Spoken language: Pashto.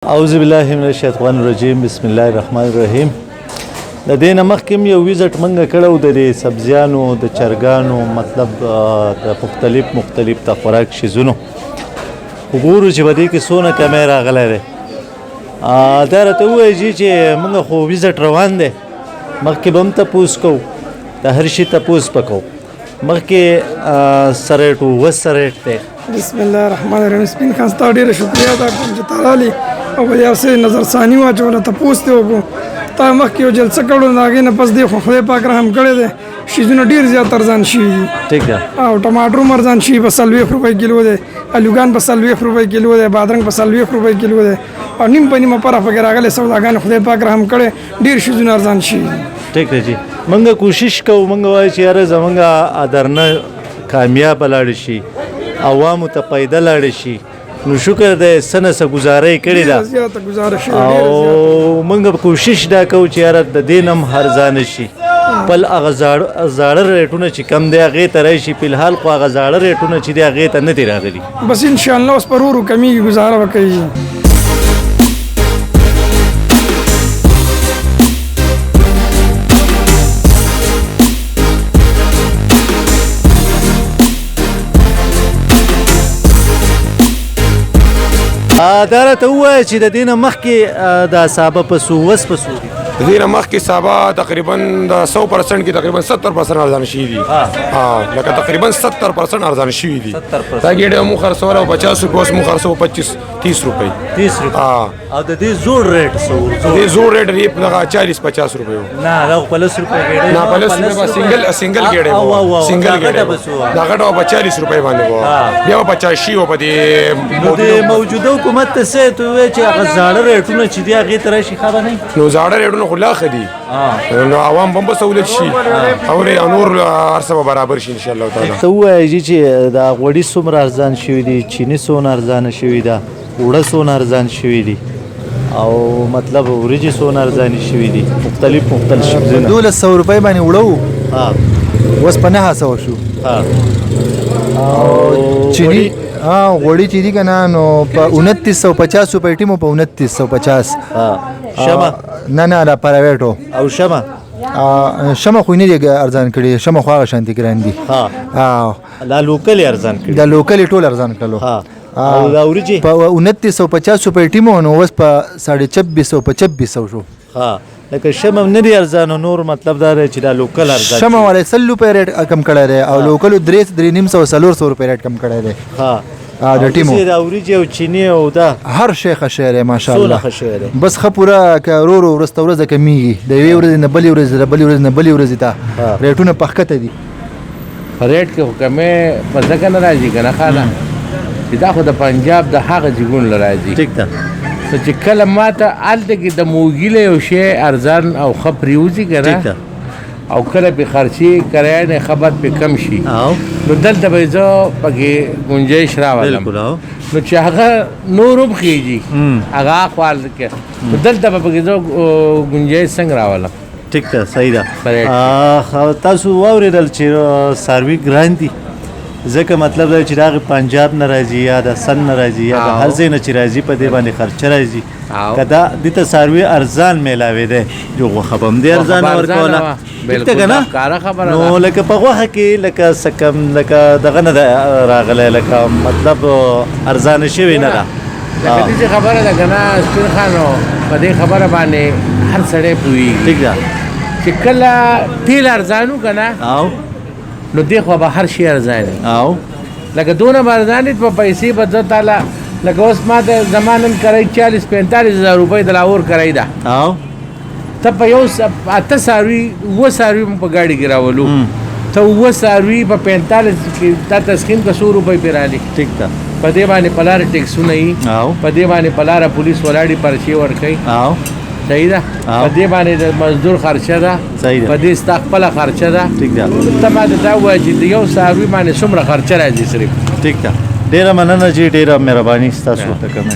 اعوذ بالله من الشیطان الرجیم بسم الله الرحمن الرحیم د دې نه مخکې یو ویزټ منګه کړو د سبزیانو د چرګانو مطلب د مختلف د خوراک شیزونو وګورو چې بده کې سونه کیمرا غلې ده دا راته وایي چې موږ خو ویزټ روان دي مخکې به هم تپوس کوو د هر شي تپوس پکو مخکې سریټ وسریټ دی بسم الله الرحمن الرحیم سپین خان ستا ډېره شکریه دا کوم چې تا راغلې او په یو څه نظر ثاني واچوله تپوس دې وکړو تا مخکې یو جلسه کړو د هغې نه پس دې خو خدای پاک رحم کړی دی شیزونه ډېر زیات ارزان شوي دي ټیک ده او ټماټر هم ارزان شوي په 40 روپۍ کیلو دی الوګان په 40 روپۍ کیلو دی بادرنګ په 40 روپۍ کیلو دی او نیم په نیمه پره پکې راغلی سوداګانې خدای پاک رحم کړی ډېر شیزونه ارزان شوي دي ټیک ده جی موږ کوشش کوو موږ وایو چې یاره زموږ ادرنه کامیاب لاړ شي عوامو ته پیدا لاړ شي نو شکر دی څه څه ګزارۍ کړې ده او موږ کوشش دا کوو چې یاره د دې نه هم ارزانه شي بل هغه زاړه ریټونه چې کم دی هغې ته راشي فلحال خو هغه زاړه ریټونه چې دی هغې ته نه دي راغلي بس انشاءالله اوس پر ورو کمیږي ګزاره به کوي دا راته ووایه چې د دې نه مخکې دا سابه په څو وس په څو دي د دې نه مخکې سابه تقریبا د 100% کې تقریبا 70% ارزانه شوي دي لکه تقریبا 70% ارزانه شوي دي دا ګېډه مو خرڅوله 50 روپۍ اوس مو خرڅوو 25-30 روپۍ 30 روپۍ او د دې زوړ ریټ څه د دې زوړ ریټ دغه 40-50 روپۍ نه دا 50 روپۍ ګېډه نه 50 روپۍ سنگل ګېډه سنگل ګېډه دا غټه په 40 روپۍ باندې وو بیا په 50 شي په دې موجوده حکومت ته څه ته وایي چې هغه زاړه ریټونه چې دی هغې ته راشي ښه به نه نو زاړه ریټونه خو لا ښه دي نو عوام به هم سهولت شي او نور هر څه به برابر شي انشاءالله تعالی ته ووایه چې دا غوړي څومره ارزان شوي دي چیني څونه ارزانه شوي ده اوړه څونه ارزان شوي دي او مطلب وریجې څونه ارزانې شوي دي مختلف شیزونه 1200 روپۍ باندې وړو اوس په 900 شو او چینی غوړي چې دي که نه نو په 2950 روپۍ ټیمو په 2950 شمه نه دا پرایویټو او شمه خو نه دي ارزان کړي شمه خو هغه شانتي ګران دي دا لوکل ارزان کړي دا لوکل ټول ارزان کړلو او دا وریجې په 2950 روپۍ ټیمو نو اوس په 2650 په 2600 شو لکه شمه نه دي ارزانه نور مطلب دا دی چې دا لوکل ارزان شمه والا 100 روپۍ ریټ کم کړی دی او لوکل 300 روپۍ ریټ کم کړی دی د ټیمو دا وریجې او چینی او دا هر شی ښه شی دی ماشاءالله څونه ښه شی دی بس ښه پوره که ورو ورځ ته ورځ کمیږي د یوې ورځې نه بلې ورځې د بلې ورځې نه بلې ورځې ته ریټونه په ښکته دي ریټ کې خو کمې په ځکه نه راځي که نه ښه چې دا خو د پنجاب د هغه ځایونو نه راځي ټیک ده نو چې کله ماته هلته کې د موږي له یو شی ارزان او ښه پرېوځي که نه او کله پې خرچې کرایه نه ښه بد پې کم شي نو دلته به زه پکې گنجایش راولم نو چې هغه نور هم خېږي هغه اخوال کې نو دلته به پکې زه گنجایش څنګه راولم ټیک ده صحیح ده تاسو واورېدل چې څاروي ګران دي ځکه مطلب دا چې د هغې پنجاب نه راځي یا د سن نه راځي یا د هر ځای نه چې راځي په دې باندې خرچه راځي که دا دې ته څاروي ارزان میلاوې دی جو غوښه به هم دې ارزانه ورکوله ټیک ده که نه نو لکه په غوښه کې لکه څه کم لکه دغه نه ده راغلی لکه مطلب ارزانه شوې نه ده لکه داسې خبره ده که نه سپین خانو په دې خبره باندې هر سړی پوهېږي ټیک ده چې کله تیل ارزانو که نه نو دی خو به هر شي ارزان او لکه دونه به ارزان دي په پیسې به زه تعالی لکه اوس ما ته زما نن کرایي 40-45 روپۍ د لاهور کرایي ده او ته په یو 8 څاروي 7 څاروي په ګاډي کې راولو ته 7 څاروي په 45 کې تا تسخین که 100 روپۍ پرې رالي ټیک ده په دې باندې په لاره ټیکسونه یي په دې باندې په لاره پولیس ولاړي پرچې ورکوي صحیح ده په دې باندې د مزدور خرچه ده په دې ستا خپله خرچه ده ټیک ده ته ماته دا ووایه چې د یو څاروي باندې څومره خرچه راځي صرف ټیک ده ډېره مننه جی ډېره مهرباني ستاسو ته کوم